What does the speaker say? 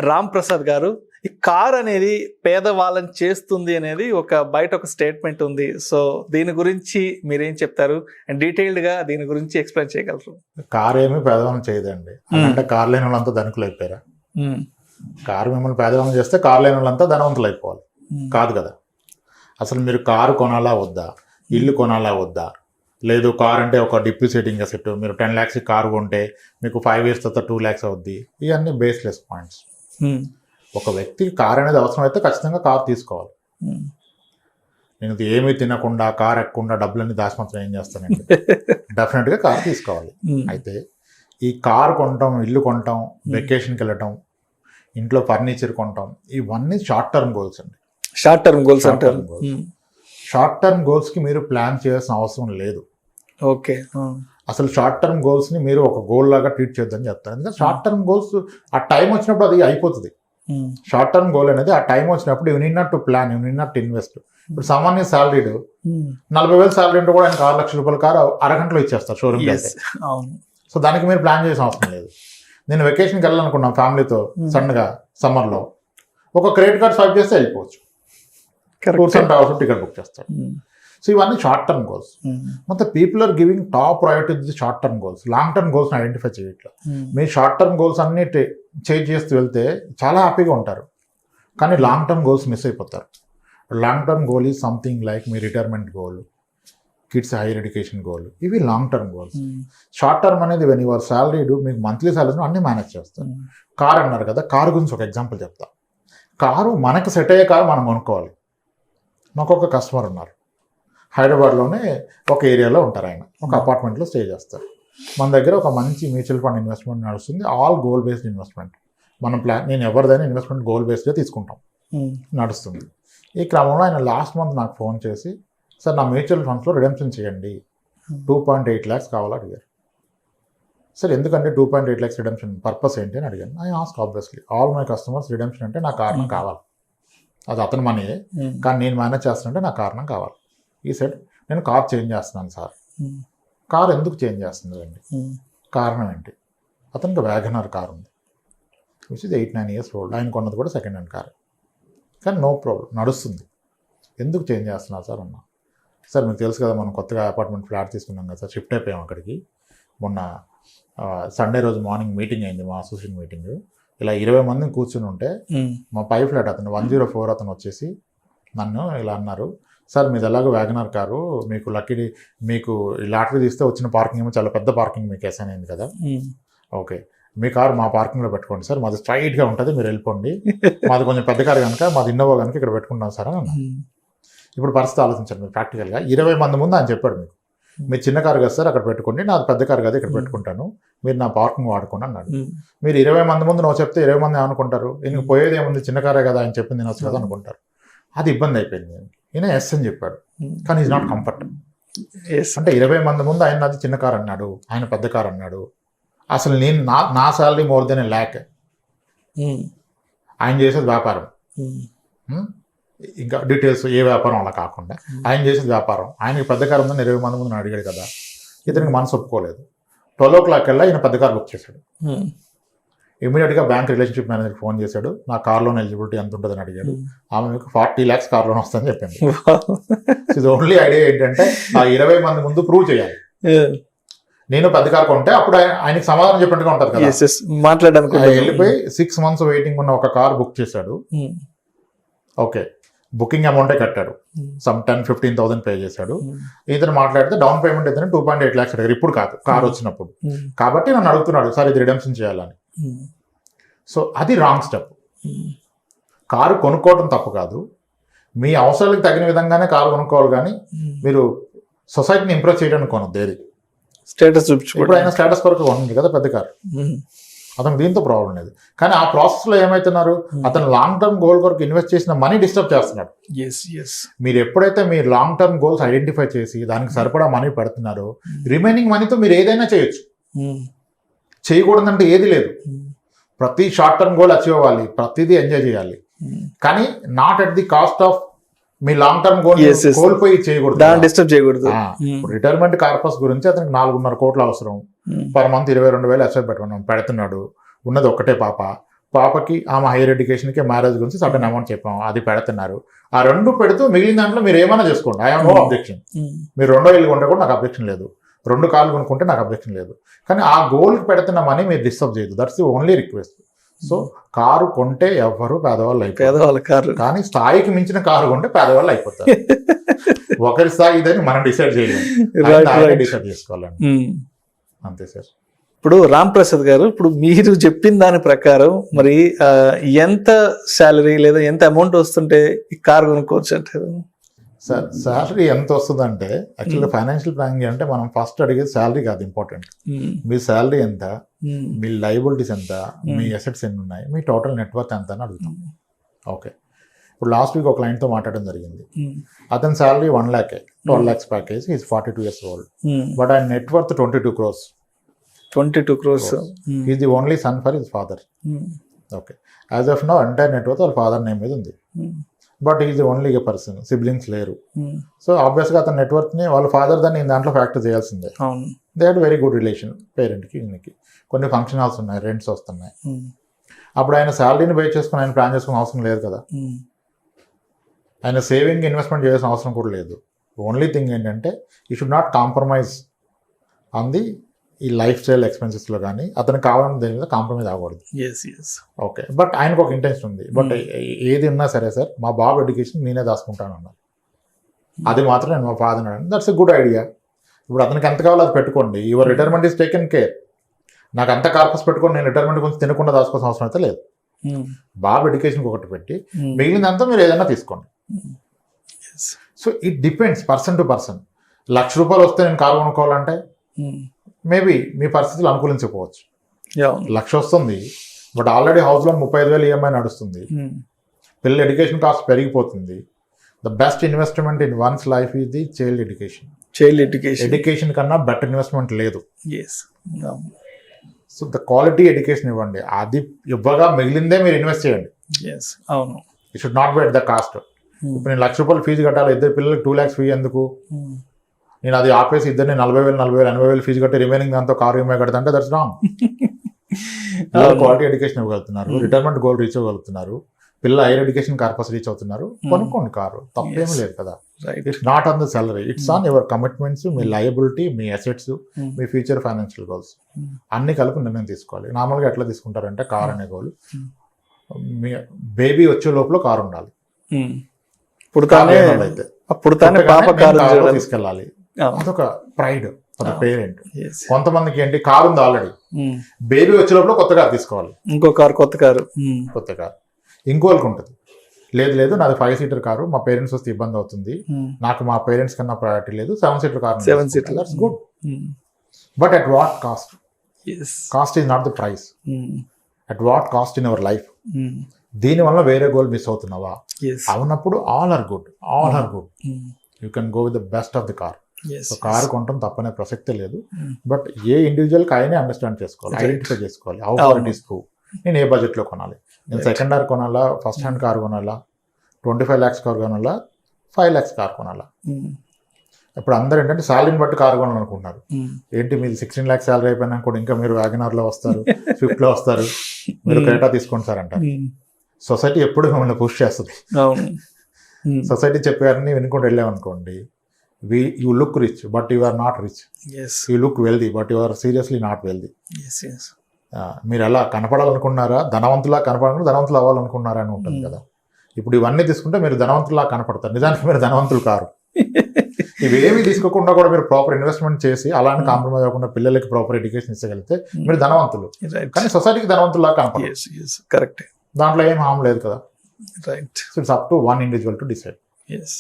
రామ్ ప్రసాద్ గారు, ఈ కార్ అనేది పేదవాళ్ళని చేస్తుంది అనేది బయట ఒక స్టేట్మెంట్ ఉంది. సో దీని గురించి మీరేం చెప్తారు? అండ్ డీటెయిల్డ్ గా దీని గురించి ఎక్స్ప్లెయిన్ చేయగలరు? కార్ ఏమి పేదవాళ్ళని చేయదండి. అంటే కార్ లేని వాళ్ళంతా ధనికులు అయిపోయారా? కారు మిమ్మల్ని పేదవాళ్ళని చేస్తే కార్ లేని వాళ్ళంతా ధనవంతులు అయిపోవాలి కాదు కదా. అసలు మీరు కారు కొనాలా వద్దా, ఇల్లు కొనాలా వద్దా, లేదు కార్ అంటే ఒక డిప్రిసియేటింగ్ అసెట్, మీరు 10 lakhs కారు కొంటే మీకు 5 years తర్వాత 2 lakhs అవుద్ది, ఇవన్నీ బేస్లెస్ పాయింట్స్. ఒక వ్యక్తికి కార్ అనేది అవసరం అయితే ఖచ్చితంగా కార్ తీసుకోవాలి. నేను ఏమీ తినకుండా కార్ ఎక్కకుండా డబ్బులన్నీ దాచిమాత్రం ఏం చేస్తానండి? డెఫినెట్గా కార్ తీసుకోవాలి. అయితే ఈ కార్ కొనటం, ఇల్లు కొనటం, వెకేషన్కి వెళ్ళటం, ఇంట్లో ఫర్నిచర్ కొనటం, ఇవన్నీ షార్ట్ టర్మ్ గోల్స్ అండి. షార్ట్ టర్మ్ గోల్స్ అంటారు. షార్ట్ టర్మ్ గోల్స్కి మీరు ప్లాన్ చేయాల్సిన అవసరం లేదు. ఓకే, అసలు షార్ట్ టర్మ్ గోల్స్ని మీరు ఒక గోల్ లాగా ట్రీట్ చేద్దని చెప్తాను. ఎందుకంటే షార్ట్ టర్మ్ గోల్స్ ఆ టైం వచ్చినప్పుడు అది అయిపోతుంది. షార్ట్ టర్మ్ గోల్ అనేది ఆ టైం వచ్చినప్పుడు you need not to plan, you need not to invest. ఇప్పుడు సామాన్య శాలరీడ్ 40,000 శాలరీ ఉంటే కూడా ఆయనకు 6 లక్షల రూపాయల కారు అరగంటలో ఇచ్చేస్తారు షోరూమ్. సో దానికి మీరు ప్లాన్ చేసిన అవసరం లేదు. నేను వెకేషన్కి వెళ్ళాలనుకున్నాను ఫ్యామిలీతో సడన్గా సమ్మర్లో, ఒక క్రెడిట్ కార్డ్ స్వైప్ చేస్తే వెళ్ళిపోవచ్చు, tours and travels ticket book చేస్తాడు. సో ఇవన్నీ షార్ట్ టర్మ్ గోల్స్. మొత్తం people are giving top priority the short term goals. Long term goals identify చేయట్లేదు. మీ షార్ట్ టర్మ్ గోల్స్ అన్ని చేంజ్ చేస్తూ వెళ్తే చాలా హ్యాపీగా ఉంటారు, కానీ లాంగ్ టర్మ్ గోల్స్ మిస్ అయిపోతారు. Long term goal is something like మీ retirement goal, kids higher education goal, ఇవి long term goals. Short term అనేది వెన్ యువర్ శాలరీడ్, మీకు మంత్లీ శాలరీస్ అన్ని మేనేజ్ చేస్తారు. కార్ అన్నారు కదా, కారు గురించి ఒక ఎగ్జాంపుల్ చెప్తా. కారు మనకు సెట్ అయ్యే కారు మనం కొనుక్కోవాలి. మాకు ఒక కస్టమర్ ఉన్నారు, హైదరాబాద్లోనే ఒక ఏరియాలో ఉంటారు. ఆయన ఒక అపార్ట్మెంట్లో స్టే చేస్తారు. మన దగ్గర ఒక మంచి మ్యూచువల్ ఫండ్ ఇన్వెస్ట్మెంట్ నడుస్తుంది, ఆల్ గోల్ బేస్డ్ ఇన్వెస్ట్మెంట్. మనం నేను ఎవరిదైనా ఇన్వెస్ట్మెంట్ గోల్ బేస్డ్గా తీసుకుంటాం, నడుస్తుంది. ఈ క్రమంలో ఆయన లాస్ట్ మంత్ నాకు ఫోన్ చేసి, సార్ నా మ్యూచువల్ ఫండ్స్లో రిడెంప్షన్ చేయండి, 2.8 lakhs కావాలో అడిగారు. సార్ ఎందుకంటే 2.8 lakhs రిడెంప్షన్ పర్పస్ ఏంటి అని అడిగాను. I ask obviously all my customers redemption అంటే నా కారణం కావాలి, అది అతని మనీయే, కానీ నేను మేనేజ్ చేస్తానంటే నా కారణం కావాలి. ఈ సెట్ నేను కార్ చేంజ్ చేస్తున్నాను సార్. కార్ ఎందుకు చేంజ్ చేస్తుందండి, కారణం ఏంటి? అతనికి వ్యాగనర్ కార్ ఉంది, విచ్ ఇస్ 8-9 years ఓల్డ్. ఆయన కొన్నది కూడా సెకండ్ హ్యాండ్ కార్, కానీ నో ప్రాబ్లం నడుస్తుంది. ఎందుకు చేంజ్ చేస్తున్నారు సార్ అన్నా. సార్ మీకు తెలుసు కదా, మనం కొత్తగా అపార్ట్మెంట్ ఫ్లాట్ తీసుకున్నాం కదా సార్, షిఫ్ట్ అయిపోయాం అక్కడికి. మొన్న సండే రోజు మార్నింగ్ మీటింగ్ అయింది, మా అసోసియేషన్ మీటింగ్. ఇలా 20 మందిని కూర్చుని ఉంటే మా పై ఫ్లాట్ అతను 104 అతను వచ్చేసి నన్ను ఇలా అన్నారు, సార్ మీది ఎలాగో వ్యాగనర్ కారు, మీకు లక్కీ మీకు లాటరీ తీస్తే వచ్చిన పార్కింగ్ ఏమో చాలా పెద్ద పార్కింగ్ మీకు అసైన్ అయింది కదా, ఓకే మీ కారు మా పార్కింగ్లో పెట్టుకోండి సార్, మాది స్ట్రైట్గా ఉంటుంది, మీరు వెళ్ళిపోండి, మాది కొంచెం పెద్ద కారు కనుక మాది ఇన్నోవా కనుక ఇక్కడ పెట్టుకుంటాం సార్ అని అన్నా. ఇప్పుడు పరిస్థితి ఆలోచించండి మీరు ప్రాక్టికల్గా. 20 మంది ముందు ఆయన చెప్పాడు, మీకు మీరు చిన్న కారు కదా సార్ అక్కడ పెట్టుకోండి, నాది పెద్ద కారు కదా ఇక్కడ పెట్టుకుంటాను, మీరు నా పార్కింగ్ వాడుకోండి అన్నాడు. మీరు 20 మంది ముందు నువ్వు చెప్తే 20 మంది అనుకుంటారు, ఈయనకు పోయేది ఏముంది, చిన్న కారే కదా ఆయన చెప్పింది తినొచ్చు కదా అనుకుంటారు. అది ఇబ్బంది అయిపోయింది. ఈయన ఎస్ అని చెప్పాడు, కానీ ఈజ్ నాట్ కంఫర్ట్. అంటే 20 మంది ముందు ఆయన నాది చిన్న కారు అన్నాడు, ఆయన పెద్ద కారు అన్నాడు. అసలు నేను నా salary more than a lakh, ఆయన చేసేది వ్యాపారం, ఇంకా డీటెయిల్స్ ఏ వ్యాపారం అలా కాకుండా ఆయన చేసేది వ్యాపారం. ఆయనకి పెద్ద కారు ఉందని 20 మంది ముందు అడిగాడు కదా, ఇతనికి మనసు ఒప్పుకోలేదు. 12 o'clock కల్లా ఈయన పెద్ద కారు బుక్ చేశాడు. ఇమీడియట్గా బ్యాంక్ రిలేషన్షిప్ మేనేజర్కి ఫోన్ చేశాడు, నా కార్ లోన్ ఎలిజిబిలిటీ ఎంత ఉంటుందని అడిగాడు. ఆమె మీకు 40 lakhs కార్ లోన్ వస్తుందని చెప్పింది. ఇది ఓన్లీ ఐడియా ఏంటంటే ఆ 20 మంది ముందు ప్రూవ్ చేయాలి. నేను పెద్ద కార్ కొంటే అప్పుడు ఆయనకి సమాధానం చెప్పినట్టుగా ఉంటుంది కదా, మాట్లాడడానికి. వెళ్ళిపోయి 6 months వెయిటింగ్ ఉన్న ఒక కార్ బుక్ చేశాడు. ఓకే, బుకింగ్ అమౌంటే కట్టాడు, సమ్ 10-15,000 పే చేశాడు. ఇతను మాట్లాడితే డౌన్ పేమెంట్ అయితే 2.8 lakhs అడిగారు, ఇప్పుడు కాదు కార్ వచ్చినప్పుడు. కాబట్టి నన్ను అడుగుతున్నాడు, సార్ ఇది రిడెంప్షన్ చేయాలని. సో అది రాంగ్ స్టెప్. కారు కొనుక్కోవడం తప్పు కాదు, మీ అవసరాలకు తగిన విధంగానే కారు కొనుక్కోవాలి, కానీ మీరు సొసైటీని ఇంప్రెస్ చేయడానికి కొనద్దు. ఏది స్టేటస్ చూపించుకో. ఇప్పుడు ఆయన స్టేటస్ కొరకు కొనుంది కదా పెద్ద కారు, అతనికి దీంతో ప్రాబ్లం లేదు. కానీ ఆ ప్రాసెస్లో ఏమవుతున్నారు, అతను లాంగ్ టర్మ్ గోల్ కొరకు ఇన్వెస్ట్ చేసిన మనీ డిస్టర్బ్ చేస్తున్నాడు. మీరు ఎప్పుడైతే మీరు లాంగ్ టర్మ్ గోల్స్ ఐడెంటిఫై చేసి దానికి సరిపడా మనీ పెడుతున్నారో, రిమైనింగ్ మనీతో మీరు ఏదైనా చేయొచ్చు. చేయకూడదంటే ఏది లేదు. ప్రతి షార్ట్ టర్మ్ గోల్ అచీవ్ అవ్వాలి, ప్రతిదీ ఎంజాయ్ చేయాలి, కానీ not at the cost of me long term goal కోల్పోయి చేయకూడదు, డిస్టర్బ్ చేయకూడదు. రిటైర్మెంట్ కార్పస్ గురించి అతనికి 4.5 కోట్లు అవసరం, పర్ మంత్ 22,000 ఎస్ఐ పెడుతున్నాడు, ఉన్నది ఒక్కటే పాప, పాపకి ఆమె హైయర్ ఎడ్యుకేషన్కి మ్యారేజ్ గురించి సర్టన్ అమౌంట్ చెప్పాము, అది పెడుతున్నారు. ఆ 2 పెడుతూ మిగిలిన దాంట్లో మీరు ఏమైనా చేసుకోండి, ఐ హావ్ నో అబ్జెక్షన్. మీరు 2 ఇల్లు కొంటే కూడా నాకు అబ్జెక్షన్ లేదు, 2 కార్లు కొనుక్కుంటే నాకు అబ్జెక్షన్ లేదు. కానీ ఆ గోల్కి పెడుతున్న మనీ మీరు డిస్టర్బ్ చేయదు, that's the only request. So car కొంటే ఎవరు పేదవాళ్ళు అయిపోతారు, కానీ స్థాయికి మించిన కారు కొంటే పేదవాళ్ళు అయిపోతారు. ఒకరి స్థాయి ఇదని మనం డిసైడ్ చేయలేము, డిసైడ్ చేసుకోవాలండి, అంతే సార్. ఇప్పుడు రామ్ ప్రసాద్ గారు, ఇప్పుడు మీరు చెప్పిన దాని ప్రకారం మరి ఎంత శాలరీ లేదా ఎంత అమౌంట్ వస్తుంటే ఈ కార్ కొనుక్కోవచ్చు అంటారు? సార్ శాలరీ ఎంత వస్తుందంటే యాక్చువల్గా ఫైనాన్షియల్ ప్లానింగ్ అంటే మనం ఫస్ట్ అడిగేది శాలరీ కాదు ఇంపార్టెంట్. మీ శాలరీ ఎంత, మీ లయబిలిటీస్ ఎంత, మీ అసెట్స్ ఎన్ని ఉన్నాయి, మీ టోటల్ నెట్వర్క్ ఎంత అని అడుగుతాం. ఓకే, ఇప్పుడు లాస్ట్ వీక్ ఒక క్లయింట్తో మాట్లాడడం జరిగింది. అతని salary 1 lakh, 12 lakhs package, is 42 years old, but ఆయన net worth 22 crores. 22 crores. He's the only son for his father. Okay. As of now, entire net worth వాళ్ళ ఫాదర్ నేమ్ మీద ఉంది. But is the only person, siblings లేరు. So ఆబ్వియస్గా అతని నెట్వర్క్ని వాళ్ళ father దాన్ని దాంట్లో ఫ్యాక్టర్ చేయాల్సిందే. They had very good relation పేరెంట్కి, ఈయనకి కొన్ని ఫంక్షన్ హాల్స్ ఉన్నాయి, రెంట్స్ వస్తున్నాయి. అప్పుడు ఆయన శాలరీని బే చేసుకుని ఆయన ప్లాన్ చేసుకునే అవసరం లేదు కదా. ఆయన సేవింగ్ ఇన్వెస్ట్మెంట్ చేయాల్సిన అవసరం కూడా లేదు. ఓన్లీ థింగ్ ఏంటంటే you should not compromise on the ఈ లైఫ్ స్టైల్ ఎక్స్పెన్సెస్లో కానీ అతనికి కావాలని దేని మీద కాంప్రమైజ్ అవ్వకూడదు. ఓకే, బట్ ఆయనకు ఒక ఇంటెన్షన్ ఉంది, బట్ ఏది ఉన్నా సరే సార్ మా బాబు ఎడ్యుకేషన్ నేనే దాచుకుంటాను అన్నారు. అది మాత్రం నేను మా ఫాదర్ అన్నాను, దట్స్ ఎ గుడ్ ఐడియా. ఇప్పుడు అతనికి ఎంత కావాలో అది పెట్టుకోండి, your retirement is taken care. నాకు అంత కార్పస్ పెట్టుకొని నేను రిటైర్మెంట్ గురించి తినకుండా దాచుకోవాల్సిన అవసరం అయితే లేదు. బాబు ఎడ్యుకేషన్కి ఒకటి పెట్టి మిగిలినంతా మీరు ఏదైనా తీసుకోండి. So it depends person to person. ₹1,00,000 వస్తే నేను కారు కొనుక్కోవాలంటే మేబీ మీ పరిస్థితులు అనుకూలించకపోవచ్చు. 1,00,000 వస్తుంది, బట్ ఆల్రెడీ హౌస్లో 35,000 ఈఎంఐ నడుస్తుంది, పిల్లల ఎడ్యుకేషన్ కాస్ట్ పెరిగిపోతుంది. The best investment in one's life is the child education. Education కన్నా బెటర్ ఇన్వెస్ట్మెంట్ లేదు. సో ద క్వాలిటీ ఎడ్యుకేషన్ ఇవ్వండి, అది ఇవ్వగా మిగిలిందే మీరు ఇన్వెస్ట్ చేయండి. You should not bet the cost. ఇప్పుడు నేను ₹1,00,000 ఫీజు కట్టాలి, 2 పిల్లలకి 2 lakhs ఫీ ఎందుకు, నేను అది ఆపేసి ఇద్దరిని 40,000, 80,000 ఫీజు కట్టి రిమైనింగ్ దాంతో కారు ఈఎంఐ కడతా అంటే దట్స్ రాంగ్. క్వాలిటీ ఎడ్యుకేషన్ ఇవ్వగలుగుతున్నారు, రిటైర్మెంట్ గోల్ రీచ్ అవ్వగలుగుతున్నారు, పిల్లల హైయర్ ఎడ్యుకేషన్ కార్పస్ రీచ్ అవుతున్నారు, కొనుక్కోండి కారు, తప్పేమీ లేదు కదా. It's not on the salary, it's on your commitments, me liability, me assets, me future financial goals అన్ని కలిపి నిర్ణయం తీసుకోవాలి. నార్మల్గా ఎట్లా తీసుకుంటారంటే కార్ అనే గోల్ మీ బేబీ వచ్చే లోపల కారు ఉండాలి, తీసుకెళ్ళాలి, అదొక ప్రైడ్ ఫర్ ద పేరెంట్. కొంతమందికి ఏంటి కారు ఉంది ఆల్రెడీ, బేబీ వచ్చే లోపల కొత్త కారు తీసుకోవాలి, కొత్త కారు. ఇంకోళ్ళకి ఉంటుంది, లేదు నాది 5-seater కారు, మా పేరెంట్స్ వస్తే ఇబ్బంది అవుతుంది, నాకు మా పేరెంట్స్ కన్నా ప్రయారిటీ లేదు, 7-seater car. That's good, but at what cost? Cost is not the price, at what cost in our life. దీనివల్ల వేరే గోల్ మిస్ అవుతున్నావా? అవునప్పుడు all are good, you can go with the best of the car. So car కొనడం తప్పనే ప్రసక్తే లేదు, but ఏ ఇండివిజువల్కి ఆయనే understand చేసుకోవాలి, ఐడెంటిఫై చేసుకోవాలి. How far it is true, నేను ఏ బడ్జెట్లో కొనాలి, నేను సెకండ్ హ్యాండ్ కొనాలా, ఫస్ట్ హ్యాండ్ కార్ కొనాలా, 25 lakhs కార్ కొనాలా, 5 lakhs కార్ కొనాలా. ఇప్పుడు అందరూ ఏంటంటే శాలరీని బట్టి కారు కొనాలనుకుంటున్నారు. ఏంటి మీరు 16 lakhs శాలరీ అయిపోయినా కూడా ఇంకా మీరు వ్యాగనార్లో వస్తారు, స్విఫ్ట్లో వస్తారు, మీరు క్రెటా తీసుకోండి సార్ అంటారు. సొసైటీ ఎప్పుడు మిమ్మల్ని పుష్ చేస్తుంది. సొసైటీ చెప్పారని వినుకుంటూ వెళ్ళామనుకోండి, you look rich but you are not rich. You look wealthy but you are seriously not wealthy. మీరు ఎలా కనపడాలనుకున్నారా, ధనవంతులా కనపడాలనుకున్నా, ధనవంతులు అవ్వాలనుకున్నారా అని ఉంటుంది కదా. ఇప్పుడు ఇవన్నీ తీసుకుంటే మీరు ధనవంతులా కనపడతారు, నిజానికి మీరు ధనవంతులు కారు. ఇవేమీ తీసుకోకుండా కూడా మీరు ప్రాపర్ ఇన్వెస్ట్మెంట్ చేసి అలానే కాంప్రమైజ్ అవ్వకుండా పిల్లలకి ప్రాపర్ ఎడ్యుకేషన్ ఇచ్చగలిగితే మీరు ధనవంతులు. కానీ సొసైటీకి ధనవంతులా కనపడదు, కరెక్ట్. దాంట్లో ఏం హామ్ లేదు కదా. Right. So it's up to one individual to decide. Yes.